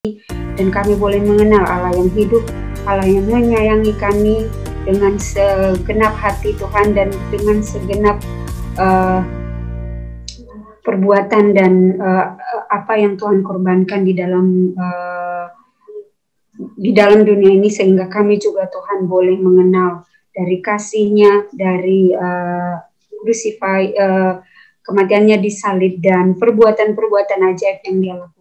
dan kami boleh mengenal Allah yang hidup, Allah yang menyayangi kami dengan segenap hati Tuhan, dan dengan segenap perbuatan dan apa yang Tuhan korbankan di dalam dunia ini, sehingga kami juga Tuhan boleh mengenal dari kasih-Nya, dari kematiannya di salib dan perbuatan-perbuatan ajaib yang Dia lakukan.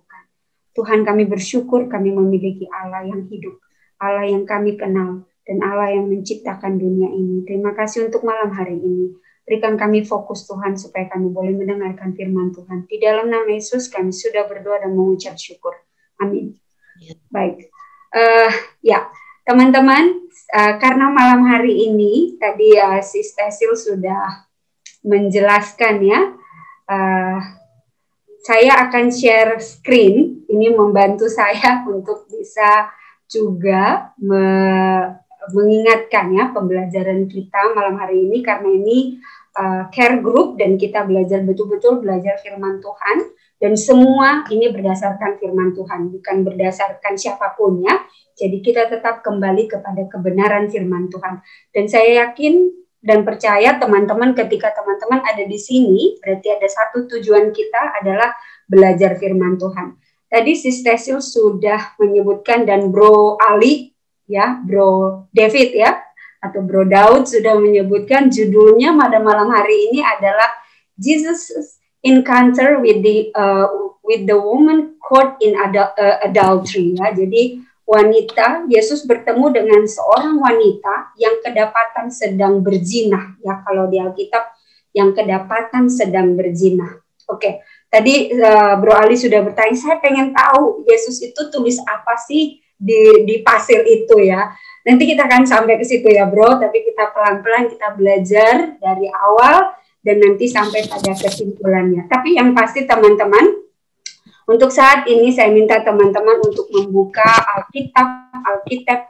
Tuhan, kami bersyukur kami memiliki Allah yang hidup, Allah yang kami kenal, dan Allah yang menciptakan dunia ini. Terima kasih untuk malam hari ini. Berikan kami fokus Tuhan, supaya kami boleh mendengarkan firman Tuhan. Di dalam nama Yesus kami sudah berdoa dan mengucap syukur. Amin. Baik. Ya, teman-teman, karena malam hari ini tadi Sis Tesil sudah menjelaskan ya, saya akan share screen. Ini membantu saya untuk bisa juga mengingatkan ya pembelajaran kita malam hari ini, karena ini care group dan kita belajar betul-betul belajar firman Tuhan, dan semua ini berdasarkan firman Tuhan, bukan berdasarkan siapapun ya. Jadi kita tetap kembali kepada kebenaran firman Tuhan, dan saya yakin dan percaya teman-teman, ketika teman-teman ada di sini, berarti ada satu tujuan kita adalah belajar firman Tuhan. Tadi Sis Tesil sudah menyebutkan, dan Bro Ali ya, Bro David ya, atau Bro Daud sudah menyebutkan judulnya pada malam hari ini adalah Jesus Encounter with the woman caught in adultery ya. Jadi Yesus bertemu dengan seorang wanita yang kedapatan sedang berzinah ya, kalau di Alkitab yang kedapatan sedang berzinah. Oke, tadi Bro Ali sudah bertanya, saya pengen tahu Yesus itu tulis apa sih di pasir itu ya. Nanti kita akan sampai ke situ ya Bro, tapi kita pelan-pelan kita belajar dari awal dan nanti sampai pada kesimpulannya. Tapi yang pasti teman-teman, untuk saat ini saya minta teman-teman untuk membuka Alkitab,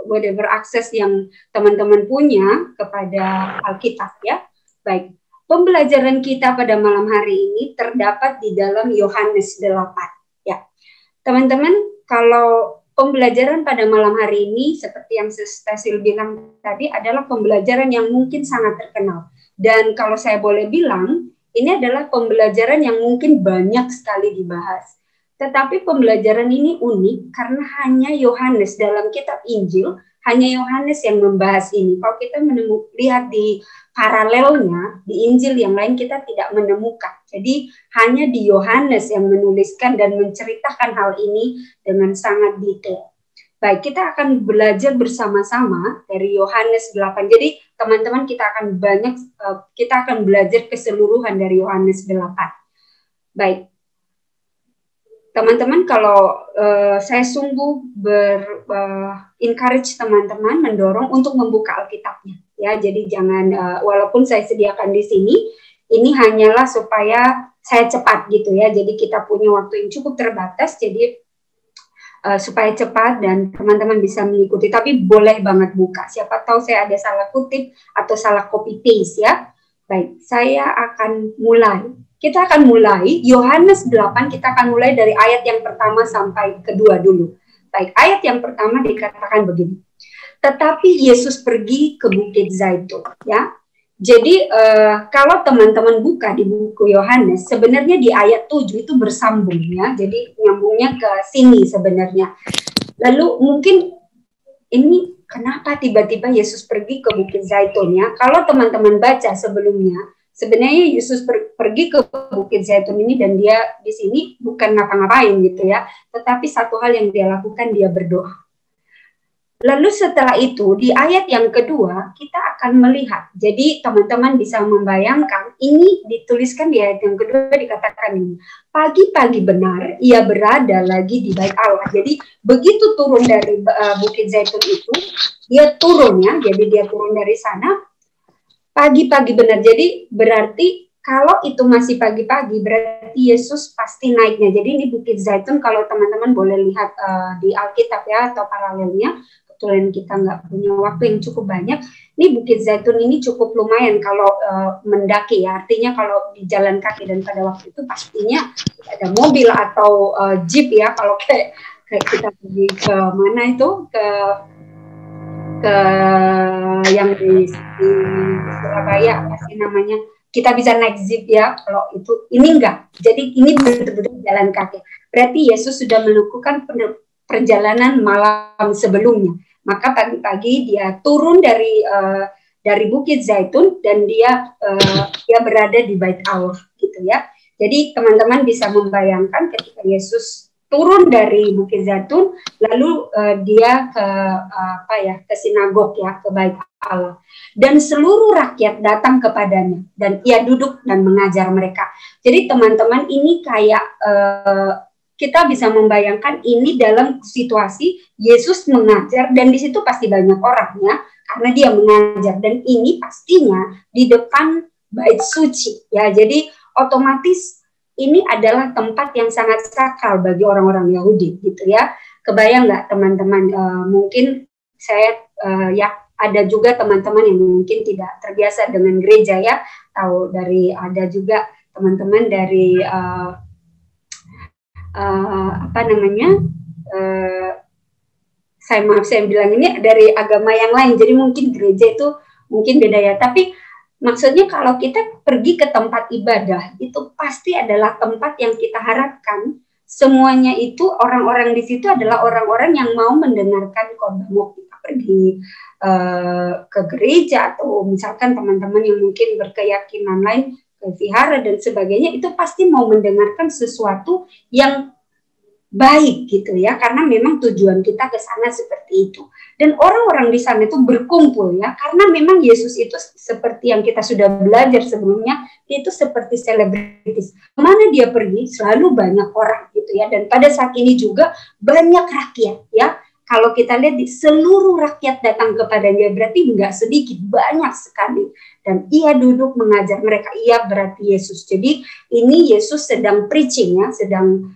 whatever akses yang teman-teman punya kepada Alkitab ya. Baik, pembelajaran kita pada malam hari ini terdapat di dalam Yohanes 8 ya. Teman-teman, kalau pembelajaran pada malam hari ini seperti yang Tesil bilang tadi adalah pembelajaran yang mungkin sangat terkenal. Dan kalau saya boleh bilang, ini adalah pembelajaran yang mungkin banyak sekali dibahas. Tetapi pembelajaran ini unik karena hanya Yohanes dalam kitab Injil, hanya Yohanes yang membahas ini. Kalau kita lihat di paralelnya, di Injil yang lain kita tidak menemukan. Jadi hanya di Yohanes yang menuliskan dan menceritakan hal ini dengan sangat detail. Baik, kita akan belajar bersama-sama dari Yohanes 8. Jadi teman-teman, kita akan belajar keseluruhan dari Yohanes 8. Baik, teman-teman, kalau saya sungguh encourage teman-teman, mendorong untuk membuka Alkitabnya ya. Jadi jangan, walaupun saya sediakan di sini, ini hanyalah supaya saya cepat gitu ya. Jadi kita punya waktu yang cukup terbatas, jadi supaya cepat dan teman-teman bisa mengikuti. Tapi boleh banget buka. Siapa tahu saya ada salah kutip atau salah copy paste ya. Baik, saya akan mulai. Kita akan mulai Yohanes 8, kita akan mulai dari ayat yang pertama sampai kedua dulu. Baik, ayat yang pertama dikatakan begini. Tetapi Yesus pergi ke Bukit Zaitun ya. Jadi kalau teman-teman buka di buku Yohanes, sebenarnya di ayat 7 itu bersambung ya. Jadi nyambungnya ke sini sebenarnya. Lalu mungkin ini kenapa tiba-tiba Yesus pergi ke Bukit Zaitun ya? Kalau teman-teman baca sebelumnya, sebenarnya Yesus pergi ke Bukit Zaitun ini dan dia di sini bukan ngapa-ngapain gitu ya. Tetapi satu hal yang dia lakukan, dia berdoa. Lalu setelah itu di ayat yang kedua kita akan melihat. Jadi teman-teman bisa membayangkan, ini dituliskan di ayat yang kedua, dikatakan ini. Pagi-pagi benar ia berada lagi di bait Allah. Jadi begitu turun dari Bukit Zaitun itu, dia turun ya. Jadi dia turun dari sana pagi-pagi benar. Jadi berarti kalau itu masih pagi-pagi, berarti Yesus pasti naiknya. Jadi ini Bukit Zaitun, kalau teman-teman boleh lihat di Alkitab ya, atau paralelnya. Kebetulan kita nggak punya waktu yang cukup banyak. Ini Bukit Zaitun ini cukup lumayan kalau mendaki ya. Artinya kalau di jalan kaki, dan pada waktu itu pastinya ada mobil atau jeep ya. Kalau kita pergi ke mana itu, ke yang di Surabaya, apa sih namanya, kita bisa naik jeep ya. Kalau itu, ini enggak. Jadi ini betul-betul jalan kaki. Berarti Yesus sudah melakukan perjalanan malam sebelumnya. Maka pagi-pagi dia turun dari Bukit Zaitun dan dia berada di Bait Allah gitu ya. Jadi teman-teman bisa membayangkan ketika Yesus turun dari Bukit Zaitun, lalu dia ke sinagog ya, ke Bait Allah, dan seluruh rakyat datang kepadanya dan ia duduk dan mengajar mereka. Jadi teman-teman, ini kayak kita bisa membayangkan ini dalam situasi Yesus mengajar dan di situ pasti banyak orang ya, karena dia mengajar, dan ini pastinya di depan Bait Suci ya. Jadi otomatis ini adalah tempat yang sangat sakral bagi orang-orang Yahudi gitu ya. Kebayang nggak teman-teman? Mungkin saya ada juga teman-teman yang mungkin tidak terbiasa dengan gereja ya. Tahu dari, ada juga teman-teman dari saya bilang ini dari agama yang lain. Jadi mungkin gereja itu mungkin beda ya. Tapi maksudnya kalau kita pergi ke tempat ibadah, itu pasti adalah tempat yang kita harapkan semuanya itu orang-orang di situ adalah orang-orang yang mau mendengarkan khotbah. Mau kita pergi ke gereja atau misalkan teman-teman yang mungkin berkeyakinan lain, ke vihara dan sebagainya, itu pasti mau mendengarkan sesuatu yang baik gitu ya, karena memang tujuan kita ke sana seperti itu. Dan orang-orang di sana itu berkumpul ya, karena memang Yesus itu seperti yang kita sudah belajar sebelumnya, dia itu seperti selebritis. Kemana dia pergi selalu banyak orang gitu ya, dan pada saat ini juga banyak rakyat ya. Kalau kita lihat di seluruh rakyat datang kepadanya, berarti enggak sedikit, banyak sekali. Dan ia duduk mengajar mereka, ia berarti Yesus. Jadi ini Yesus sedang preaching ya, sedang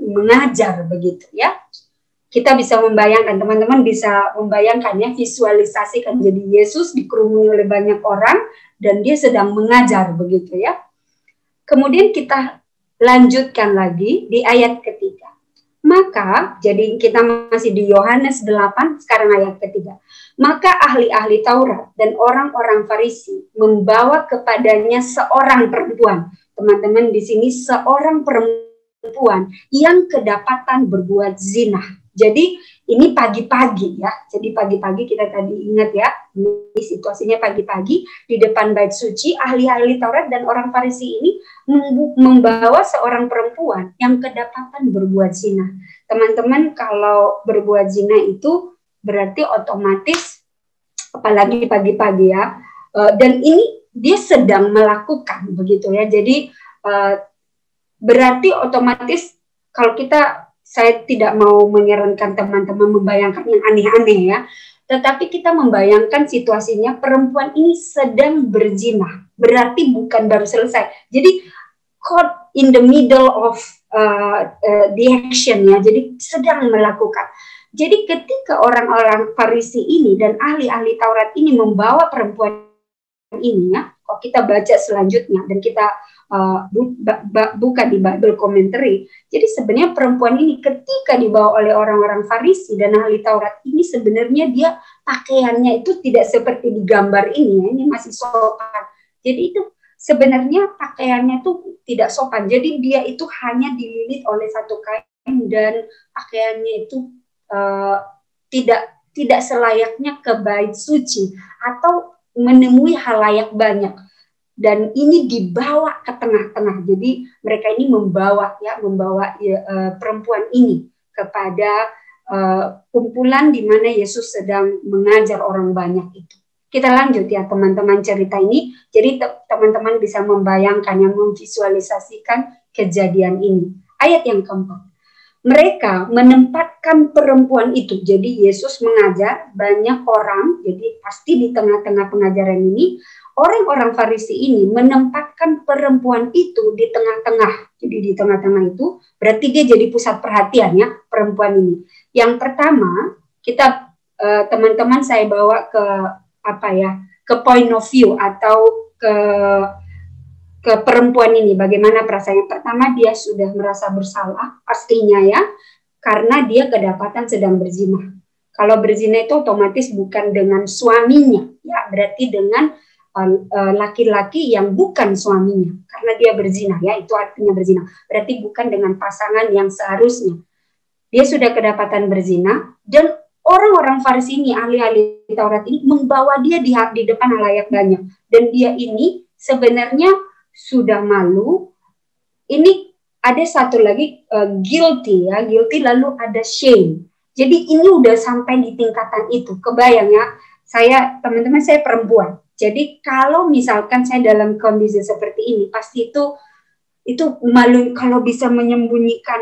mengajar begitu ya. Kita bisa membayangkan, teman-teman bisa membayangkan ya, visualisasikan, jadi Yesus dikerumuni oleh banyak orang dan dia sedang mengajar begitu ya. Kemudian kita lanjutkan lagi di ayat ketiga. Maka, jadi kita masih di Yohanes 8, sekarang ayat ketiga. Maka ahli-ahli Taurat dan orang-orang Farisi membawa kepadanya seorang perempuan. Teman-teman, di sini seorang perempuan yang kedapatan berbuat zina. Jadi ini pagi-pagi ya. Jadi pagi-pagi kita tadi ingat ya, ini situasinya pagi-pagi di depan Bait Suci, ahli-ahli Taurat dan orang Farisi ini membawa seorang perempuan yang kedapatan berbuat zina. Teman-teman, kalau berbuat zina itu berarti otomatis, apalagi pagi-pagi ya, dan ini dia sedang melakukan begitu ya. Jadi berarti otomatis kalau saya tidak mau menyarankan teman-teman membayangkan yang aneh-aneh ya, tetapi kita membayangkan situasinya perempuan ini sedang berzina, berarti bukan baru selesai. Jadi caught in the middle of the action ya, jadi sedang melakukan. Jadi ketika orang-orang Farisi ini dan ahli-ahli Taurat ini membawa perempuan ini ya, kalau kita baca selanjutnya dan kita buka di Bible Commentary, jadi sebenarnya perempuan ini ketika dibawa oleh orang-orang Farisi dan ahli Taurat ini, sebenarnya dia pakaiannya itu tidak seperti di gambar ini ya, ini masih sopan. Jadi itu sebenarnya pakaiannya itu tidak sopan, jadi dia itu hanya dililit oleh satu kain dan pakaiannya itu tidak selayaknya ke Bait Suci atau menemui halayak banyak. Dan ini dibawa ke tengah-tengah. Jadi mereka ini membawa perempuan ini kepada kumpulan di mana Yesus sedang mengajar orang banyak itu. Kita lanjut ya teman-teman cerita ini. Jadi teman-teman bisa membayangkan, yang memvisualisasikan kejadian ini. Ayat yang keempat. Mereka menempatkan perempuan itu. Jadi Yesus mengajar banyak orang. Jadi pasti di tengah-tengah pengajaran ini, orang-orang Farisi ini menempatkan perempuan itu di tengah-tengah. Jadi di tengah-tengah itu berarti dia jadi pusat perhatian ya, perempuan ini. Yang pertama, kita teman-teman saya bawa ke point of view atau ke perempuan ini, bagaimana perasaannya. Pertama, dia sudah merasa bersalah pastinya ya, karena dia kedapatan sedang berzina. Kalau berzina itu otomatis bukan dengan suaminya, ya berarti dengan laki-laki yang bukan suaminya, karena dia berzina, ya itu artinya berzina. Berarti bukan dengan pasangan yang seharusnya. Dia sudah kedapatan berzina, dan orang-orang Farisi ini, ahli-ahli Taurat ini membawa dia di depan halayak banyak, dan dia ini sebenarnya sudah malu. Ini ada satu lagi guilty, ya guilty, lalu ada shame. Jadi ini udah sampai di tingkatan itu. Kebayang ya, teman-teman saya perempuan. Jadi kalau misalkan saya dalam kondisi seperti ini, pasti itu malu. Kalau bisa menyembunyikan,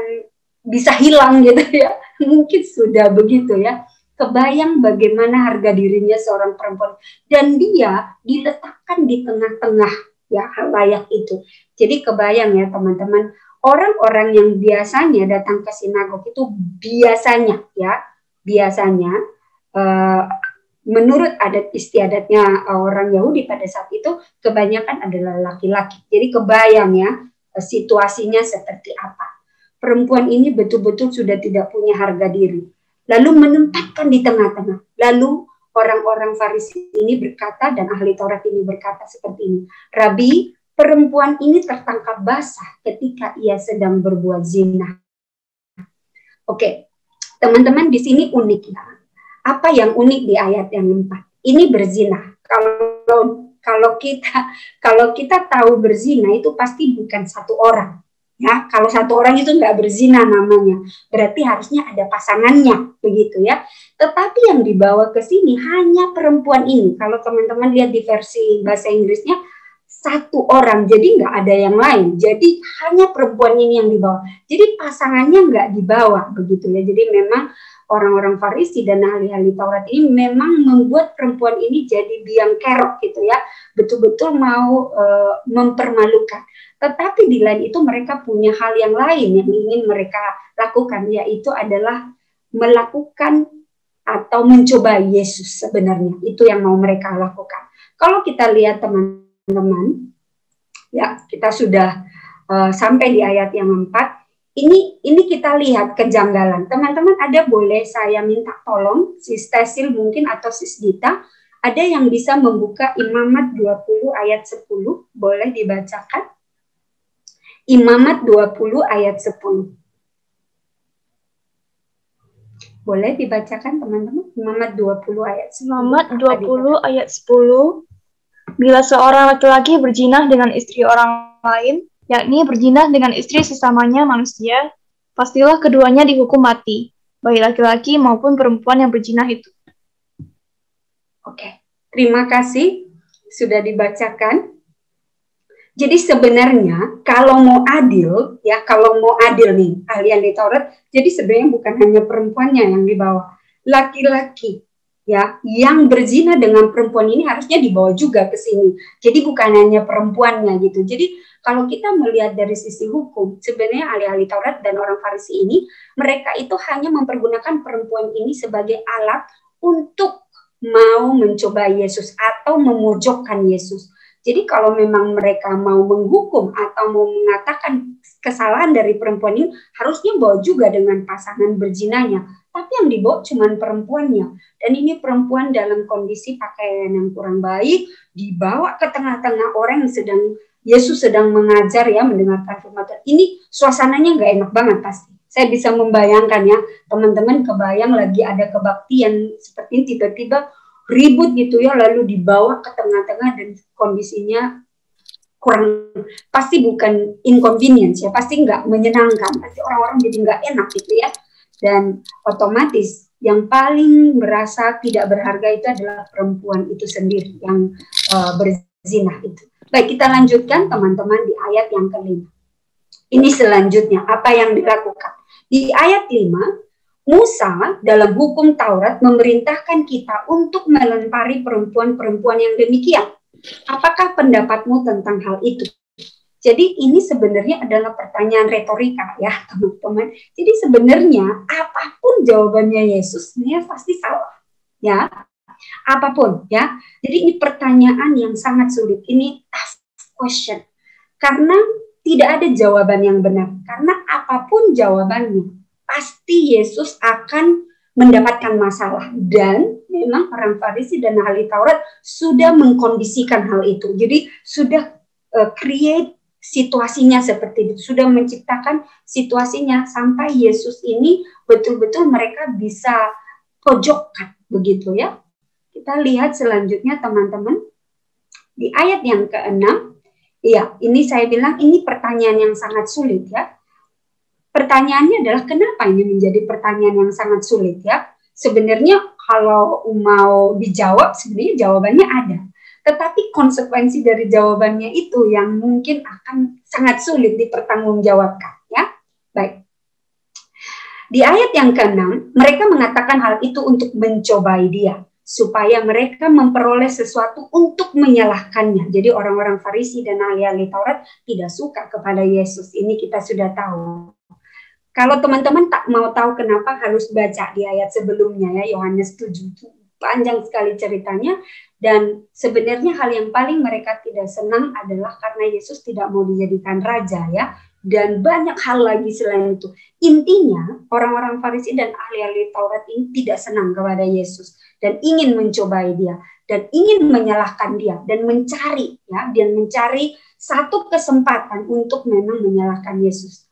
bisa hilang gitu ya. Mungkin sudah begitu ya. Kebayang bagaimana harga dirinya seorang perempuan, dan dia diletakkan di tengah-tengah ya halayak itu. Jadi kebayang ya teman-teman, orang-orang yang biasanya datang ke sinagog itu biasanya menurut adat istiadatnya orang Yahudi pada saat itu kebanyakan adalah laki-laki. Jadi kebayang ya situasinya seperti apa. Perempuan ini betul-betul sudah tidak punya harga diri, lalu menempatkan di tengah-tengah. Lalu orang-orang Farisi ini berkata, dan ahli Taurat ini berkata seperti ini, Rabi, perempuan ini tertangkap basah ketika ia sedang berbuat zina. Oke, teman-teman, di sini unik ya. Apa yang unik di ayat yang 4? Ini berzina. Kalau kita tahu berzina itu pasti bukan satu orang. Ya, kalau satu orang itu nggak berzina namanya, berarti harusnya ada pasangannya, begitu ya. Tetapi yang dibawa ke sini hanya perempuan ini. Kalau teman-teman lihat di versi bahasa Inggrisnya, satu orang, jadi nggak ada yang lain. Jadi hanya perempuan ini yang dibawa. Jadi pasangannya nggak dibawa, begitu ya. Jadi memang orang-orang Farisi dan ahli-ahli Taurat ini memang membuat perempuan ini jadi biang kerok gitu ya. Betul-betul mau mempermalukan. Tetapi di lain itu mereka punya hal yang lain yang ingin mereka lakukan, yaitu adalah melakukan atau mencoba Yesus sebenarnya. Itu yang mau mereka lakukan. Kalau kita lihat teman-teman, ya kita sudah sampai di ayat yang 4. Ini kita lihat kejanggalan. Teman-teman ada boleh saya minta tolong, Sis Tesil mungkin atau Sis Dita, ada yang bisa membuka Imamat 20 ayat 10, boleh dibacakan? Imamat 20 ayat 10. Boleh dibacakan teman-teman? Imamat 20 ayat 10. Imamat 20 ayat 10. Bila seorang laki-laki berzinah dengan istri orang lain, yakni berzinah dengan istri sesamanya manusia, pastilah keduanya dihukum mati, baik laki-laki maupun perempuan yang berzinah itu. Oke, terima kasih sudah dibacakan. Jadi sebenarnya kalau mau adil nih ahli Taurat, jadi sebenarnya bukan hanya perempuannya yang dibawa, laki-laki ya yang berzina dengan perempuan ini harusnya dibawa juga ke sini. Jadi bukan hanya perempuannya gitu. Jadi kalau kita melihat dari sisi hukum, sebenarnya ahli-ahli Taurat dan orang Farisi ini, mereka itu hanya mempergunakan perempuan ini sebagai alat untuk mau mencoba Yesus atau memojokkan Yesus. Jadi kalau memang mereka mau menghukum atau mau mengatakan kesalahan dari perempuan ini, harusnya bawa juga dengan pasangan berzinanya. Tapi yang dibawa cuma perempuannya. Dan ini perempuan dalam kondisi pakaian yang kurang baik, dibawa ke tengah-tengah orang yang Yesus sedang mengajar ya, mendengarkan firman Tuhan. Ini suasananya nggak enak banget pasti. Saya bisa membayangkan ya, teman-teman kebayang lagi ada kebaktian seperti ini, tiba-tiba ribut gitu ya, lalu dibawa ke tengah-tengah dan kondisinya kurang, pasti bukan inconvenience ya, pasti nggak menyenangkan, pasti orang-orang jadi nggak enak gitu ya, dan otomatis yang paling merasa tidak berharga itu adalah perempuan itu sendiri yang berzina itu. Baik, kita lanjutkan teman-teman di ayat yang kelima. Ini selanjutnya apa yang dilakukan di ayat 5. Musa dalam hukum Taurat memerintahkan kita untuk melempari perempuan-perempuan yang demikian. Apakah pendapatmu tentang hal itu? Jadi ini sebenarnya adalah pertanyaan retorika ya teman-teman. Jadi sebenarnya apapun jawabannya Yesus sebenarnya pasti salah ya. Apapun ya. Jadi ini pertanyaan yang sangat sulit. Ini tough question. Karena tidak ada jawaban yang benar. Karena apapun jawabannya pasti Yesus akan mendapatkan masalah. Dan memang orang Farisi dan ahli Taurat sudah mengkondisikan hal itu. Jadi sudah create situasinya seperti itu, sudah menciptakan situasinya sampai Yesus ini betul-betul mereka bisa pojokkan, begitu ya. Kita lihat selanjutnya teman-teman, di ayat yang ke-6, ya ini saya bilang ini pertanyaan yang sangat sulit ya. Pertanyaannya adalah kenapa ini menjadi pertanyaan yang sangat sulit ya. Sebenarnya kalau mau dijawab, sebenarnya jawabannya ada. Tetapi konsekuensi dari jawabannya itu yang mungkin akan sangat sulit dipertanggungjawabkan ya. Baik. Di ayat yang ke-6, mereka mengatakan hal itu untuk mencobai dia, supaya mereka memperoleh sesuatu untuk menyalahkannya. Jadi orang-orang Farisi dan ahli-ahli Taurat tidak suka kepada Yesus. Ini kita sudah tahu. Kalau teman-teman tak mau tahu kenapa, harus baca di ayat sebelumnya ya, Yohanes 7. Panjang sekali ceritanya, dan sebenarnya hal yang paling mereka tidak senang adalah karena Yesus tidak mau dijadikan raja ya, dan banyak hal lagi selain itu. Intinya orang-orang Farisi dan ahli-ahli Taurat ini tidak senang kepada Yesus dan ingin mencobai dia dan ingin menyalahkan dia dan mencari ya, dan mencari satu kesempatan untuk memang menyalahkan Yesus.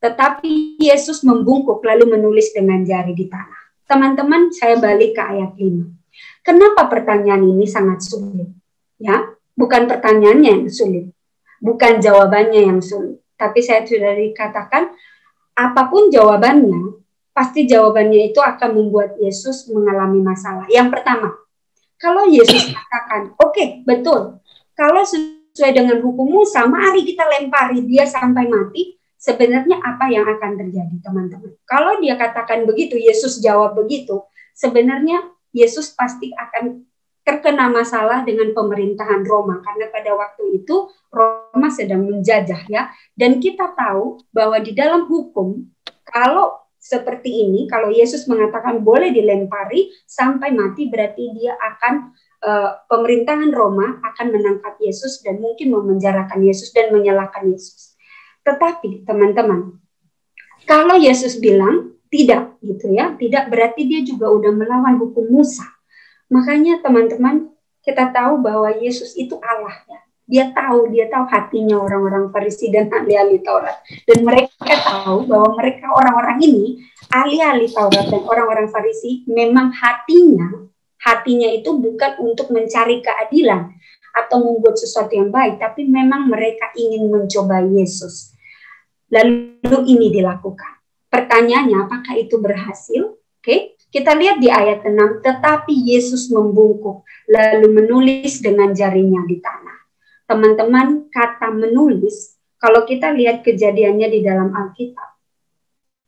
Tetapi Yesus membungkuk lalu menulis dengan jari di tanah. Teman-teman, saya balik ke ayat 5. Kenapa pertanyaan ini sangat sulit? Ya, bukan pertanyaannya yang sulit, bukan jawabannya yang sulit. Tapi saya sudah dikatakan, apapun jawabannya, pasti jawabannya itu akan membuat Yesus mengalami masalah. Yang pertama, kalau Yesus katakan, oke, betul, kalau sesuai dengan hukum Musa, mari kita lempari dia sampai mati. Sebenarnya apa yang akan terjadi, teman-teman? Kalau dia katakan begitu, Yesus jawab begitu, sebenarnya Yesus pasti akan terkena masalah dengan pemerintahan Roma, karena pada waktu itu Roma sedang menjajah ya. Dan kita tahu bahwa di dalam hukum, kalau seperti ini, kalau Yesus mengatakan boleh dilempari sampai mati, berarti dia akan pemerintahan Roma akan menangkap Yesus dan mungkin memenjarakan Yesus dan menyalahkan Yesus. Tetapi teman-teman, kalau Yesus bilang tidak gitu ya, tidak berarti dia juga udah melawan hukum Musa. Makanya teman-teman, kita tahu bahwa Yesus itu Allah ya. Dia tahu hatinya orang-orang Farisi dan ahli-ahli Taurat. Dan mereka tahu bahwa mereka orang-orang ini, ahli-ahli Taurat dan orang-orang Farisi, memang hatinya itu bukan untuk mencari keadilan atau membuat sesuatu yang baik, tapi memang mereka ingin mencoba Yesus. Lalu ini dilakukan. Pertanyaannya, apakah itu berhasil? Oke, kita lihat di ayat 6, tetapi Yesus membungkuk, lalu menulis dengan jarinya di tanah. Teman-teman, kata menulis, kalau kita lihat kejadiannya di dalam Alkitab,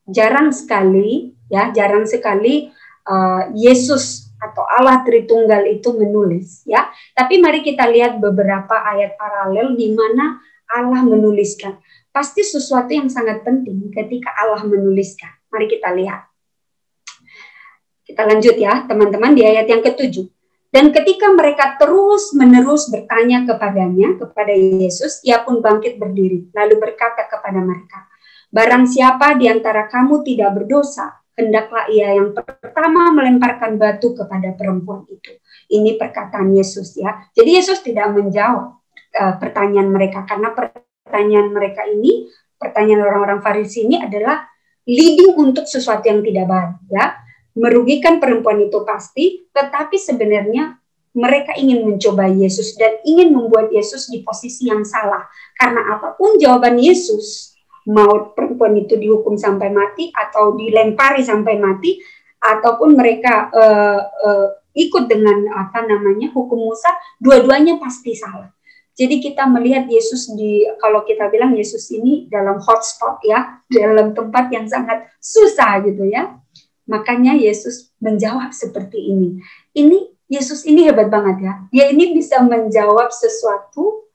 jarang sekali Yesus atau Allah Tritunggal itu menulis, ya. Tapi mari kita lihat beberapa ayat paralel di mana Allah menuliskan. Pasti sesuatu yang sangat penting ketika Allah menuliskan. Mari kita lihat. Kita lanjut ya, teman-teman, di ayat yang ke-7. Dan ketika mereka terus-menerus bertanya kepada Yesus, ia pun bangkit berdiri, lalu berkata kepada mereka, barang siapa di antara kamu tidak berdosa, hendaklah ia yang pertama melemparkan batu kepada perempuan itu. Ini perkataan Yesus ya. Jadi Yesus tidak menjawab pertanyaan mereka, karena pertanyaan mereka ini, pertanyaan orang-orang Farisi ini adalah leading untuk sesuatu yang tidak baik ya. Merugikan perempuan itu pasti, tetapi sebenarnya mereka ingin mencoba Yesus dan ingin membuat Yesus di posisi yang salah. Karena apapun jawaban Yesus, mau perempuan itu dihukum sampai mati atau dilempari sampai mati, ataupun mereka ikut dengan hukum Musa, dua-duanya pasti salah. Jadi kita melihat Yesus kalau kita bilang Yesus ini dalam hotspot ya, dalam tempat yang sangat susah gitu ya. Makanya Yesus menjawab seperti ini. Yesus ini hebat banget ya. Dia ini bisa menjawab sesuatu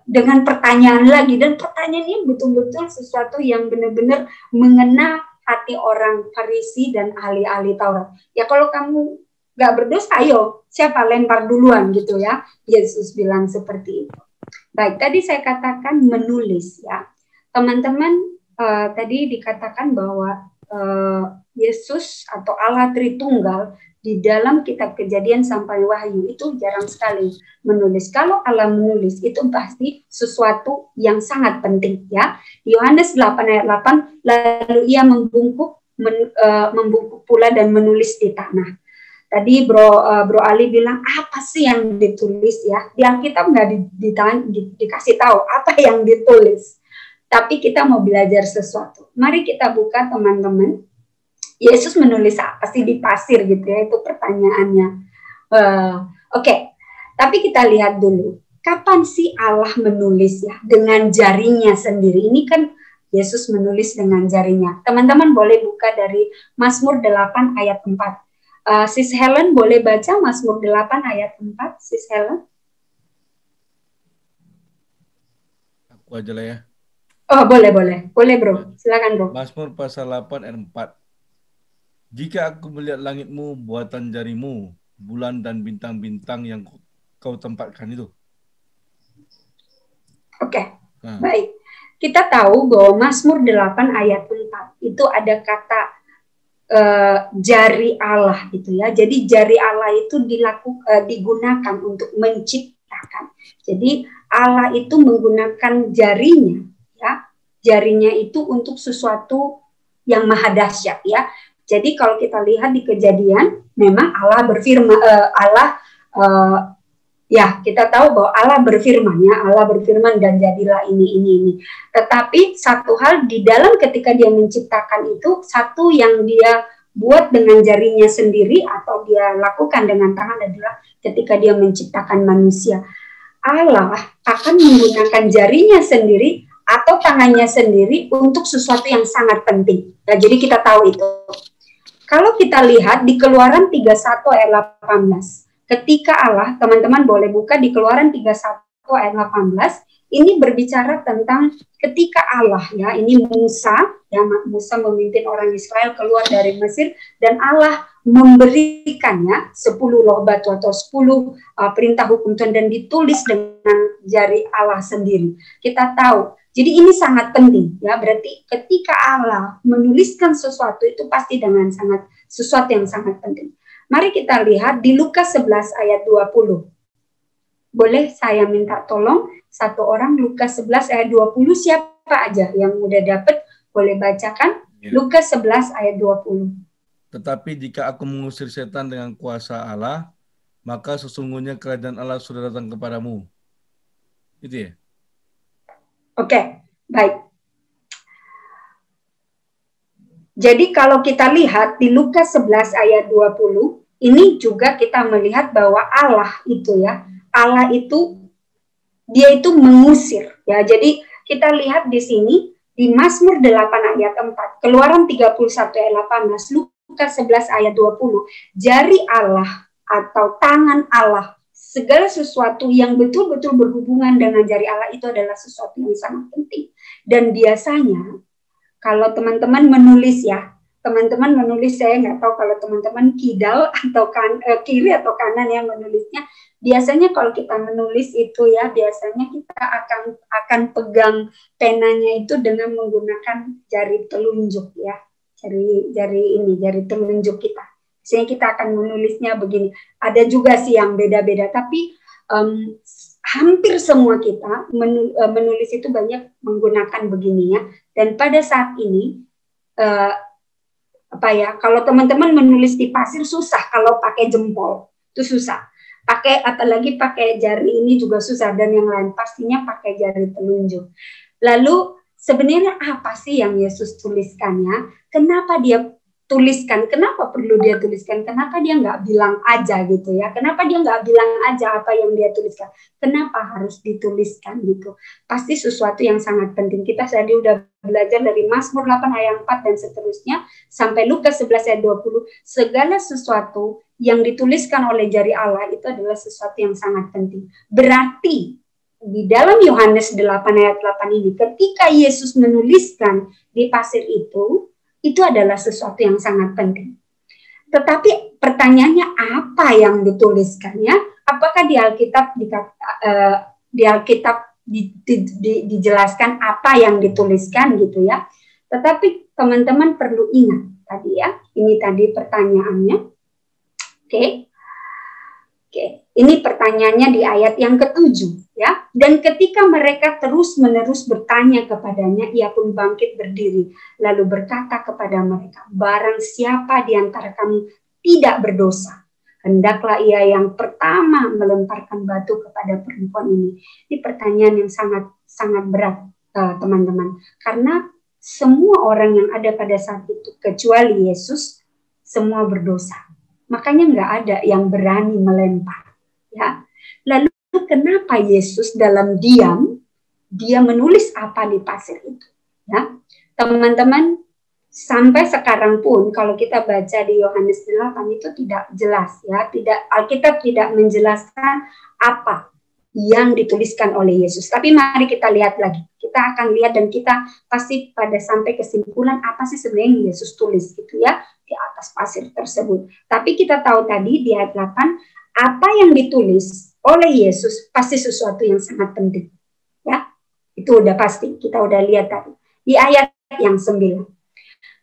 dengan pertanyaan lagi, dan pertanyaan ini betul-betul sesuatu yang benar-benar mengena hati orang Farisi dan ahli-ahli Taurat. Ya kalau kamu nggak berdosa, ayo siapa lempar duluan gitu ya. Yesus bilang seperti itu. Baik, tadi saya katakan menulis ya. Teman-teman, tadi dikatakan bahwa Yesus atau Allah Tritunggal di dalam kitab Kejadian sampai Wahyu itu jarang sekali menulis. Kalau Allah menulis itu pasti sesuatu yang sangat penting ya. Yohanes 8 ayat 8, lalu ia membungkuk pula dan menulis di tanah. Tadi Bro Ali bilang apa sih yang ditulis ya? Di Alkitab nggak dikasih tahu apa yang ditulis. Tapi kita mau belajar sesuatu. Mari kita buka teman-teman. Yesus menulis apa sih di pasir gitu ya? Itu pertanyaannya. Oke. Tapi kita lihat dulu. Kapan sih Allah menulis ya? Dengan jarinya sendiri. Ini kan Yesus menulis dengan jarinya. Teman-teman boleh buka dari Mazmur 8 ayat 4. Sis Helen boleh baca Mazmur 8 ayat 4, Sis Helen? Aku aja lah ya. Oh, boleh Bro. Silakan Bro. Mazmur pasal 8 ayat 4. Jika aku melihat langitmu, buatan jarimu, bulan dan bintang-bintang yang kau tempatkan itu. Oke, baik. Kita tahu bahwa Mazmur 8 ayat 4 itu ada kata jari Allah gitu ya. Jadi jari Allah itu digunakan untuk menciptakan. Jadi Allah itu menggunakan jarinya ya. Jarinya itu untuk sesuatu yang maha dahsyat ya. Jadi kalau kita lihat di Kejadian, memang Allah berfirman, ya kita tahu bahwa Allah berfirman dan jadilah ini. Tetapi satu hal di dalam ketika dia menciptakan itu, satu yang dia buat dengan jarinya sendiri atau dia lakukan dengan tangan adalah ketika dia menciptakan manusia. Allah akan menggunakan jarinya sendiri atau tangannya sendiri untuk sesuatu yang sangat penting. Nah, jadi kita tahu itu. Kalau kita lihat di Keluaran 31 ayat 18, ketika Allah, teman-teman boleh buka di Keluaran 31 ayat 18, ini berbicara tentang ketika Allah ya, ini Musa memimpin orang Israel keluar dari Mesir dan Allah memberikannya 10 loh batu atau 10 perintah hukum Tuhan dan ditulis dengan jari Allah sendiri. Kita tahu. Jadi ini sangat penting ya, berarti ketika Allah menuliskan sesuatu itu pasti dengan sesuatu yang sangat penting. Mari kita lihat di Lukas 11 ayat 20. Boleh saya minta tolong satu orang Lukas 11 ayat 20, siapa aja yang udah dapat boleh bacakan ya. Lukas 11 ayat 20. Tetapi jika aku mengusir setan dengan kuasa Allah, maka sesungguhnya kerajaan Allah sudah datang kepadamu. Itu ya. Oke, baik. Jadi kalau kita lihat di Lukas 11 ayat 20, ini juga kita melihat bahwa Allah itu ya, Allah itu dia itu mengusir ya. Jadi kita lihat di sini di Mazmur 8 ayat 4, Keluaran 31 ayat 18, Lukas 11 ayat 20, jari Allah atau tangan Allah, segala sesuatu yang betul-betul berhubungan dengan jari Allah itu adalah sesuatu yang sangat penting. Dan biasanya kalau teman-teman menulis ya, teman-teman menulis, saya nggak tahu kalau teman-teman kidal atau kiri atau kanan yang menulisnya. Biasanya kalau kita menulis itu ya, biasanya kita akan pegang penanya itu dengan menggunakan jari telunjuk ya, jari telunjuk kita. Biasanya kita akan menulisnya begini. Ada juga sih yang beda-beda, tapi hampir semua kita menulis itu banyak menggunakan begini ya. Dan pada saat ini, kalau teman-teman menulis di pasir susah kalau pakai jempol, itu susah. Apalagi pakai jari ini juga susah, dan yang lain pastinya pakai jari telunjuk. Lalu sebenarnya apa sih yang Yesus tuliskannya? Kenapa dia tuliskan? Kenapa perlu dia tuliskan? Kenapa dia nggak bilang aja gitu ya? Kenapa dia nggak bilang aja apa yang dia tuliskan? Kenapa harus dituliskan gitu? Pasti sesuatu yang sangat penting. Kita tadi udah belajar dari Mazmur 8 ayat 4 dan seterusnya sampai Lukas 11 ayat 20. Segala sesuatu yang dituliskan oleh jari Allah itu adalah sesuatu yang sangat penting. Berarti di dalam Yohanes 8 ayat 8 ini, ketika Yesus menuliskan di pasir itu adalah sesuatu yang sangat penting. Tetapi pertanyaannya apa yang dituliskannya? Apakah di Alkitab dijelaskan apa yang dituliskan gitu ya? Tetapi teman-teman perlu ingat tadi ya, ini tadi pertanyaannya. Oke. Ini pertanyaannya di ayat yang ke-7 ya. Dan ketika mereka terus-menerus bertanya kepadanya, ia pun bangkit berdiri lalu berkata kepada mereka, barang siapa di antara kamu tidak berdosa, hendaklah ia yang pertama melemparkan batu kepada perempuan ini. Ini pertanyaan yang sangat berat, teman-teman. Karena semua orang yang ada pada saat itu, kecuali Yesus, semua berdosa. Makanya nggak ada yang berani melempar. Ya. Lalu kenapa Yesus dalam diam, dia menulis apa di pasir itu? Ya. Teman-teman, sampai sekarang pun kalau kita baca di Yohanes 8 itu tidak jelas ya, Alkitab tidak menjelaskan apa yang dituliskan oleh Yesus. Tapi mari kita lihat lagi. Kita akan lihat dan kita pasti pada sampai kesimpulan apa sih sebenarnya yang Yesus tulis gitu ya di atas pasir tersebut. Tapi kita tahu tadi di ayat 8 apa yang ditulis oleh Yesus pasti sesuatu yang sangat penting. Ya. Itu udah pasti. Kita udah lihat tadi. Di ayat yang 9.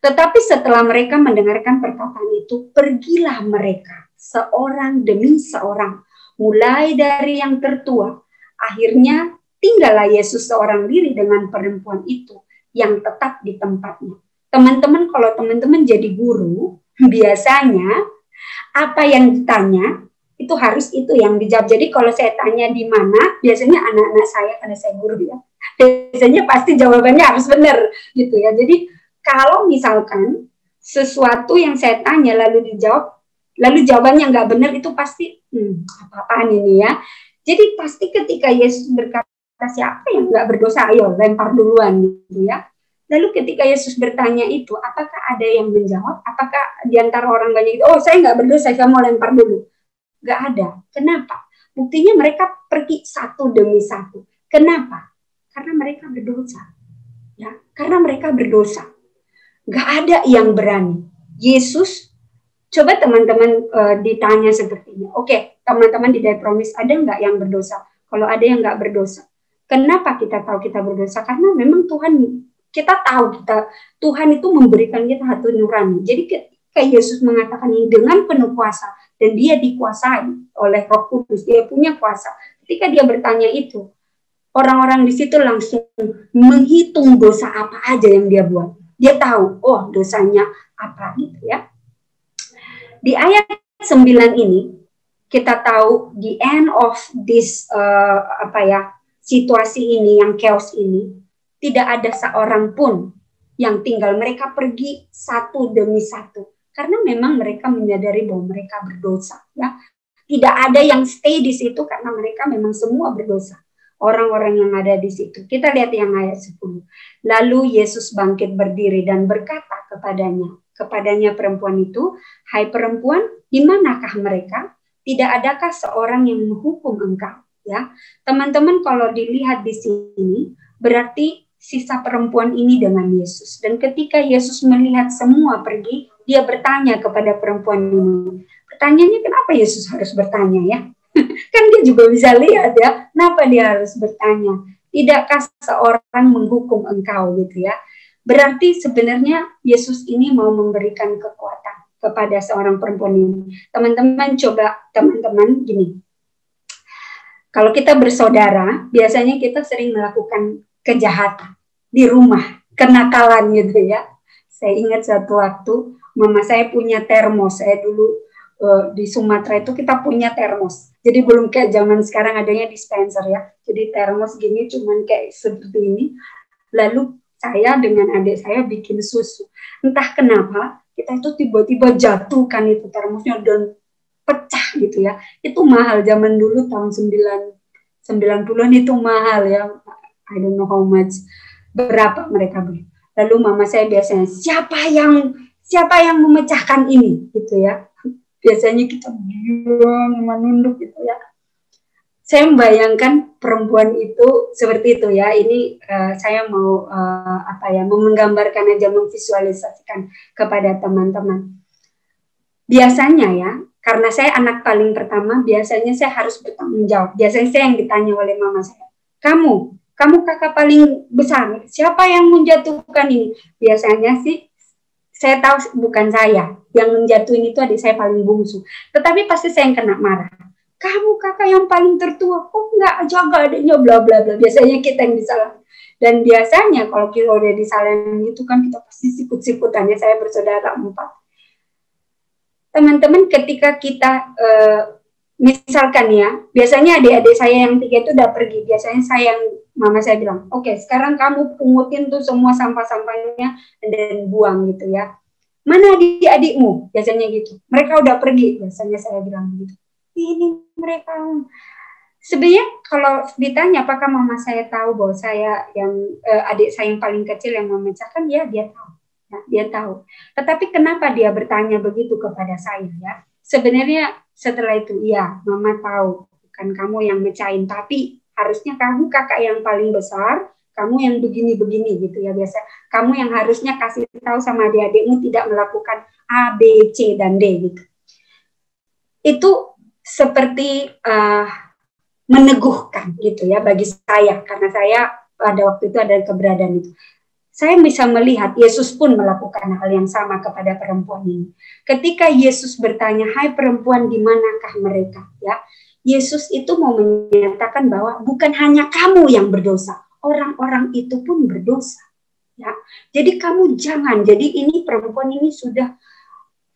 Tetapi setelah mereka mendengarkan perkataan itu, pergilah mereka seorang demi seorang, mulai dari yang tertua. Akhirnya tinggallah Yesus seorang diri dengan perempuan itu yang tetap di tempatnya. Teman-teman, kalau teman-teman jadi guru, biasanya apa yang ditanya itu harus itu yang dijawab. Jadi kalau saya tanya di mana, biasanya anak-anak saya, karena saya guru ya, biasanya pasti jawabannya harus benar gitu ya. Jadi kalau misalkan sesuatu yang saya tanya lalu dijawab, lalu jawabannya nggak benar, itu pasti apa-apaan ini ya. Jadi pasti ketika Yesus berkata siapa yang nggak berdosa, ayo lempar duluan gitu ya. Lalu ketika Yesus bertanya itu, apakah ada yang menjawab? Apakah di antara orang banyak itu, oh saya nggak berdosa, saya mau lempar dulu? Nggak ada. Kenapa? Buktinya mereka pergi satu demi satu. Kenapa? Karena mereka berdosa. Ya, karena mereka berdosa. Nggak ada yang berani. Yesus, coba teman-teman ditanya sepertinya. Oke, teman-teman di Day Promise, ada nggak yang berdosa? Kalau ada yang nggak berdosa. Kenapa kita tahu kita berdosa? Karena memang kita tahu Tuhan itu memberikan kita hati nurani. Jadi ketika Yesus mengatakan ini dengan penuh kuasa, dan dia dikuasai oleh Roh Kudus, dia punya kuasa. Ketika dia bertanya itu, orang-orang di situ langsung menghitung dosa apa aja yang dia buat. Dia tahu, oh dosanya apa gitu ya. Di ayat 9 ini, kita tahu the end of this situasi ini, yang chaos ini, tidak ada seorang pun yang tinggal. Mereka pergi satu demi satu. Karena memang mereka menyadari bahwa mereka berdosa. Ya. Tidak ada yang stay di situ karena mereka memang semua berdosa. Orang-orang yang ada di situ. Kita lihat yang ayat 10. Lalu Yesus bangkit berdiri dan berkata kepadanya perempuan itu, hai perempuan, di manakah mereka? Tidak adakah seorang yang menghukum engkau? Ya, teman-teman kalau dilihat di sini, berarti sisa perempuan ini dengan Yesus. Dan ketika Yesus melihat semua pergi, dia bertanya kepada perempuan ini. Pertanyaannya kenapa Yesus harus bertanya ya? Kan dia juga bisa lihat ya, kenapa dia harus bertanya? Tidakkah seorang menghukum engkau gitu ya? Berarti sebenarnya Yesus ini mau memberikan kekuatan kepada seorang perempuan ini. Teman-teman gini. Kalau kita bersaudara, biasanya kita sering melakukan kejahatan di rumah, kenakalan gitu ya. Saya ingat satu waktu mama saya punya termos. Saya dulu di Sumatera itu kita punya termos. Jadi belum kayak zaman sekarang adanya dispenser ya. Jadi termos gini cuman kayak seperti ini. Lalu saya dengan adik saya bikin susu. Entah kenapa kita itu tiba-tiba jatuhkan itu termosnya dan pecah gitu ya. Itu mahal zaman dulu tahun 90-an itu mahal ya. I don't know how much, berapa mereka beli. Lalu mama saya biasanya, siapa yang memecahkan ini gitu ya. Biasanya kita diam menunduk gitu ya. Saya membayangkan perempuan itu seperti itu ya. Ini saya mau menggambarkan aja, memvisualisasikan kepada teman-teman. Biasanya ya, karena saya anak paling pertama, biasanya saya harus bertanggung jawab. Biasanya saya yang ditanya oleh mama saya, kamu kamu kakak paling besar, siapa yang menjatuhkan ini? Biasanya sih saya tahu bukan saya yang menjatuhin, itu adik saya paling bungsu, tetapi pasti saya yang kena marah. Kamu kakak yang paling tertua, kok nggak jaga adiknya, bla bla bla. Biasanya kita yang disalah. Dan biasanya kalau kita udah disalahin itu kan kita pasti sikut-sikutannya. Saya bersaudara 4. Teman-teman, ketika kita misalkan ya, biasanya adik-adik saya yang 3 itu udah pergi. Biasanya mama saya bilang, oke, sekarang kamu pungutin tuh semua sampah-sampahnya dan buang gitu ya. Mana adik-adikmu? Biasanya gitu. Mereka udah pergi. Biasanya saya bilang gitu. Ini mereka. Sebenarnya kalau ditanya apakah mama saya tahu bahwa saya yang adik saya yang paling kecil yang memecahkan, ya dia tahu. Ya, dia tahu. Tetapi kenapa dia bertanya begitu kepada saya ya? Sebenarnya setelah itu, iya, mama tahu bukan kamu yang mecahin, tapi harusnya kamu kakak yang paling besar, kamu yang begini-begini gitu ya. Biasa kamu yang harusnya kasih tahu sama adik-adikmu tidak melakukan A, B, C, dan D gitu. Itu seperti meneguhkan gitu ya bagi saya, karena saya pada waktu itu ada keberadaan itu. Saya bisa melihat Yesus pun melakukan hal yang sama kepada perempuan ini. Ketika Yesus bertanya, hai perempuan, di manakah mereka? Ya, Yesus itu mau menyatakan bahwa bukan hanya kamu yang berdosa, orang-orang itu pun berdosa. Ya, jadi kamu jangan. Jadi ini perempuan ini sudah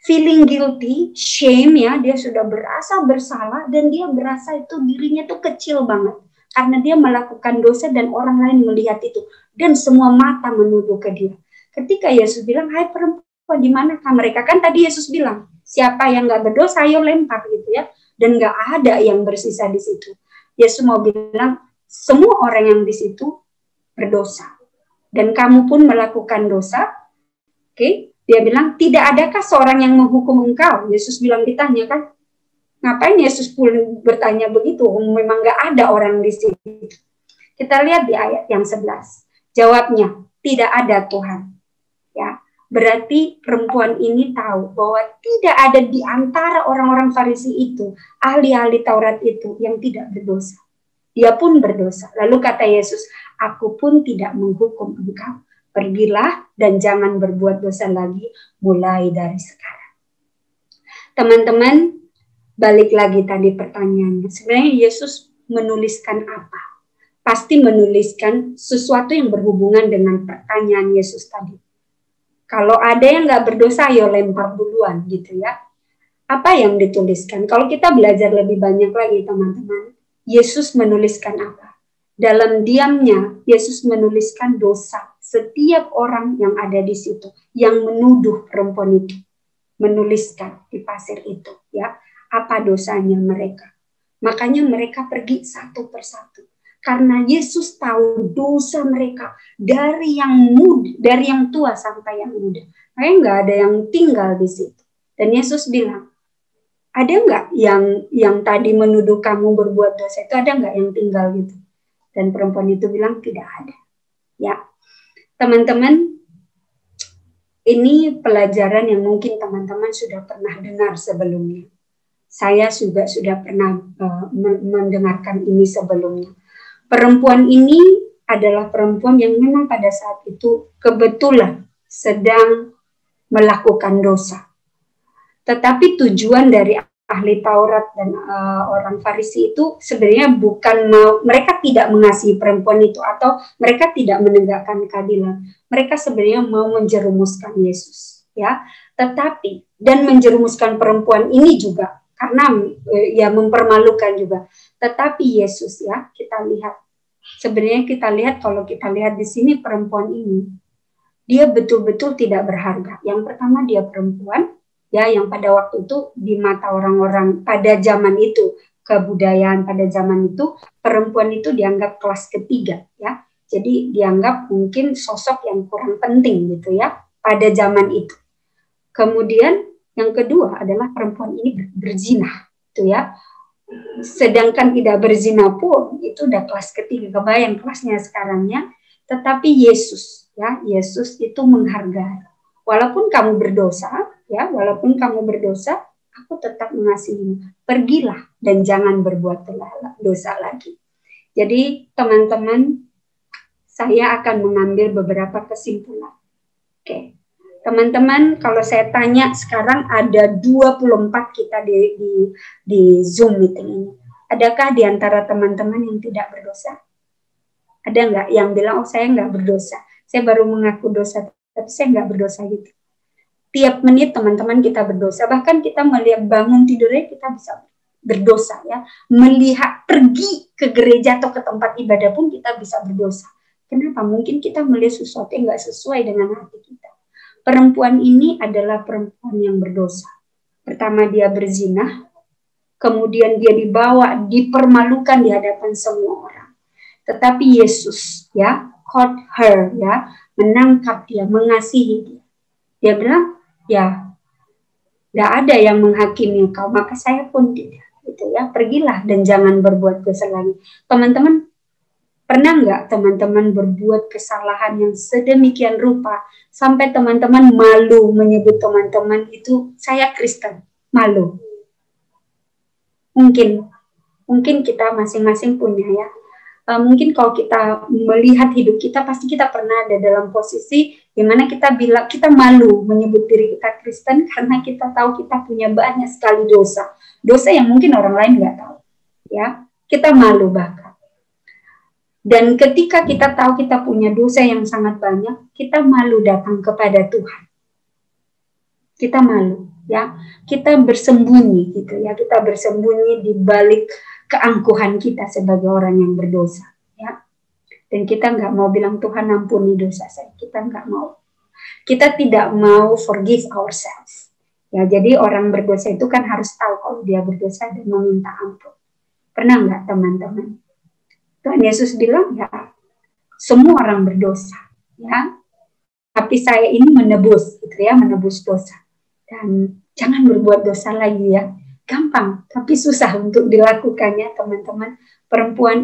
feeling guilty, shame ya, dia sudah berasa bersalah dan dia berasa itu dirinya tuh kecil banget karena dia melakukan dosa dan orang lain melihat itu dan semua mata menuju ke dia. Ketika Yesus bilang, hai perempuan, di manakah mereka? Kan tadi Yesus bilang, siapa yang nggak berdosa ayo lempar gitu ya, dan nggak ada yang bersisa di situ. Yesus mau bilang semua orang yang di situ berdosa dan kamu pun melakukan dosa. Oke. Dia bilang, tidak adakah seorang yang menghukum engkau? Yesus bilang, ditanya kan. Ngapain Yesus pun bertanya begitu? Memang nggak ada orang di situ. Kita lihat di ayat yang 11. Jawabnya, tidak ada Tuhan. Ya, berarti perempuan ini tahu bahwa tidak ada di antara orang-orang Farisi itu, ahli-ahli Taurat itu yang tidak berdosa. Dia pun berdosa. Lalu kata Yesus, aku pun tidak menghukum engkau. Pergilah dan jangan berbuat dosa lagi mulai dari sekarang. Teman-teman, balik lagi tadi pertanyaannya. Sebenarnya Yesus menuliskan apa? Pasti menuliskan sesuatu yang berhubungan dengan pertanyaan Yesus tadi. Kalau ada yang nggak berdosa, ayo lempar duluan gitu ya. Apa yang dituliskan? Kalau kita belajar lebih banyak lagi teman-teman, Yesus menuliskan apa? Dalam diamnya, Yesus menuliskan dosa setiap orang yang ada di situ, yang menuduh perempuan itu, menuliskan di pasir itu, ya, apa dosanya mereka. Makanya mereka pergi satu persatu, karena Yesus tahu dosa mereka dari yang muda, dari yang tua sampai yang muda. Makanya nggak ada yang tinggal di situ. Dan Yesus bilang, ada nggak yang tadi menuduh kamu berbuat dosa itu, ada nggak yang tinggal gitu? Dan perempuan itu bilang tidak ada. Ya, teman-teman, ini pelajaran yang mungkin teman-teman sudah pernah dengar sebelumnya. Saya juga sudah pernah mendengarkan ini sebelumnya. Perempuan ini adalah perempuan yang memang pada saat itu kebetulan sedang melakukan dosa. Tetapi tujuan dari ahli Taurat dan orang Farisi itu sebenarnya bukan mereka tidak mengasihi perempuan itu atau mereka tidak menegakkan keadilan. Mereka sebenarnya mau menjerumuskan Yesus, ya. Tetapi dan menjerumuskan perempuan ini juga karena ya mempermalukan juga. Tetapi Yesus, ya, kita lihat kalau kita lihat di sini perempuan ini, dia betul-betul tidak berharga. Yang pertama dia perempuan, ya, yang pada waktu itu di mata orang-orang pada zaman itu, kebudayaan pada zaman itu, perempuan itu dianggap kelas ketiga, ya. Jadi dianggap mungkin sosok yang kurang penting gitu ya pada zaman itu. Kemudian yang kedua adalah perempuan ini berzina, gitu ya. Sedangkan tidak berzina pun itu udah kelas ketiga, kebayang kelasnya sekarangnya. Tetapi Yesus, ya, Yesus itu menghargai. Walaupun kamu berdosa, ya, walaupun kamu berdosa, aku tetap mengasihimu. Pergilah dan jangan berbuat dosa lagi. Jadi teman-teman, saya akan mengambil beberapa kesimpulan. Oke. Teman-teman, kalau saya tanya sekarang ada 24 kita di Zoom meeting ini. Adakah di antara teman-teman yang tidak berdosa? Ada nggak yang bilang, oh saya nggak berdosa. Saya baru mengaku dosa, tapi saya nggak berdosa gitu. Tiap menit teman-teman kita berdosa. Bahkan kita melihat bangun tidurnya kita bisa berdosa ya. Melihat pergi ke gereja atau ke tempat ibadah pun kita bisa berdosa. Kenapa? Mungkin kita melihat sesuatu yang nggak sesuai dengan hati kita. Perempuan ini adalah perempuan yang berdosa. Pertama dia berzina, kemudian dia dibawa, dipermalukan di hadapan semua orang. Tetapi Yesus ya, caught her ya, menangkap dia, mengasihi dia. Dia bilang, ya, nggak ada yang menghakimi kau, maka saya pun tidak. Gitu ya, pergilah dan jangan berbuat dosa lagi. Teman-teman, pernah nggak teman-teman berbuat kesalahan yang sedemikian rupa sampai teman-teman malu menyebut teman-teman itu saya Kristen, malu? Mungkin kita masing-masing punya ya. Mungkin kalau kita melihat hidup kita, pasti kita pernah ada dalam posisi di mana kita bilang kita malu menyebut diri kita Kristen karena kita tahu kita punya banyak sekali dosa yang mungkin orang lain nggak tahu. Ya, kita malu bahkan. Dan ketika kita tahu kita punya dosa yang sangat banyak, kita malu datang kepada Tuhan. Kita malu, ya. Kita bersembunyi gitu ya. Kita bersembunyi di balik keangkuhan kita sebagai orang yang berdosa, ya. Dan kita nggak mau bilang Tuhan ampuni dosa saya. Kita nggak mau. Kita tidak mau forgive ourselves. Ya, jadi orang berdosa itu kan harus tahu kalau dia berdosa dan meminta ampun. Pernah nggak teman-teman? Tuhan Yesus bilang, ya, semua orang berdosa, ya. Tapi saya ini menebus, gitu ya, menebus dosa. Dan jangan berbuat dosa lagi ya. Gampang, tapi susah untuk dilakukannya, teman-teman. Perempuan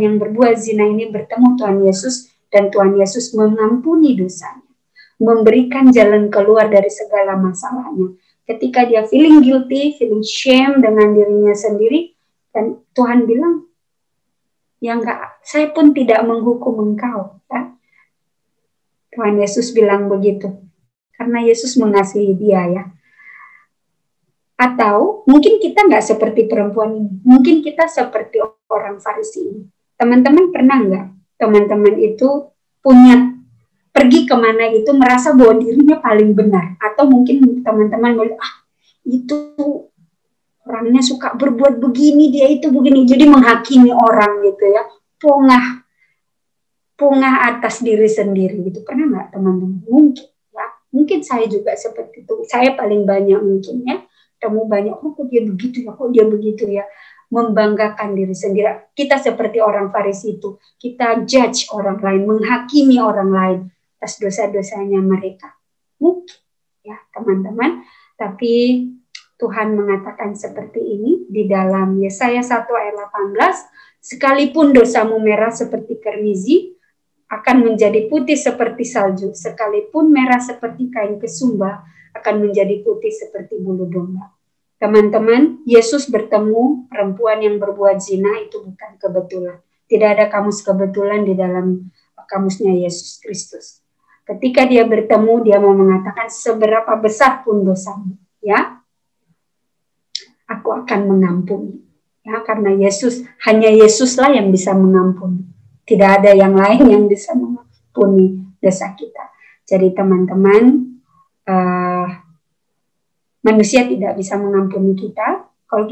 yang berbuat zina ini bertemu Tuhan Yesus, dan Tuhan Yesus mengampuni dosanya, memberikan jalan keluar dari segala masalahnya. Ketika dia feeling guilty, feeling shame dengan dirinya sendiri, dan Tuhan bilang, ya enggak, saya pun tidak menghukum engkau. Ya. Tuhan Yesus bilang begitu. Karena Yesus mengasihi dia ya. Atau mungkin kita enggak seperti perempuan ini. Mungkin kita seperti orang Farisi ini. Teman-teman pernah enggak? Teman-teman itu punya, pergi kemana itu merasa bahwa dirinya paling benar. Atau mungkin teman-teman melihat, itu orangnya suka berbuat begini, dia itu begini, jadi menghakimi orang gitu ya, pongah atas diri sendiri gitu. Pernah nggak teman-teman? Mungkin ya, mungkin saya juga seperti itu. Saya paling banyak mungkin ya, ketemu banyak, kok dia begitu ya, kok dia begitu ya, membanggakan diri sendiri. Kita seperti orang Farisi itu, kita judge orang lain, menghakimi orang lain atas dosa-dosanya mereka. Mungkin ya teman-teman, tapi Tuhan mengatakan seperti ini di dalam Yesaya 1 ayat 18, sekalipun dosamu merah seperti kermizi, akan menjadi putih seperti salju, sekalipun merah seperti kain kesumba, akan menjadi putih seperti bulu domba. Teman-teman, Yesus bertemu perempuan yang berbuat zina itu bukan kebetulan. Tidak ada kamus kebetulan di dalam kamusnya Yesus Kristus. Ketika dia bertemu, dia mau mengatakan seberapa besar pun dosamu, ya, aku akan mengampuni, ya, karena Yesus, hanya Yesuslah yang bisa mengampuni. Tidak ada yang lain yang bisa mengampuni dosa kita. Jadi teman-teman, manusia tidak bisa mengampuni kita. Kalau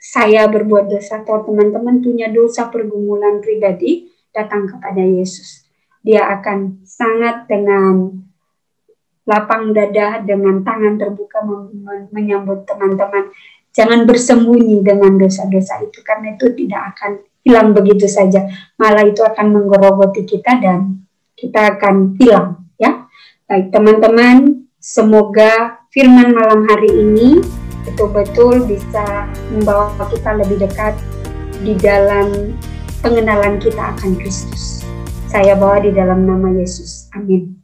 saya berbuat dosa, atau teman-teman punya dosa pergumulan pribadi, datang kepada Yesus. Dia akan sangat dengan lapang dada, dengan tangan terbuka menyambut teman-teman. Jangan bersembunyi dengan dosa-dosa itu, karena itu tidak akan hilang begitu saja. Malah itu akan menggerogoti kita dan kita akan hilang. Ya, baik teman-teman, semoga firman malam hari ini betul-betul bisa membawa kita lebih dekat di dalam pengenalan kita akan Kristus. Saya bawa di dalam nama Yesus. Amin.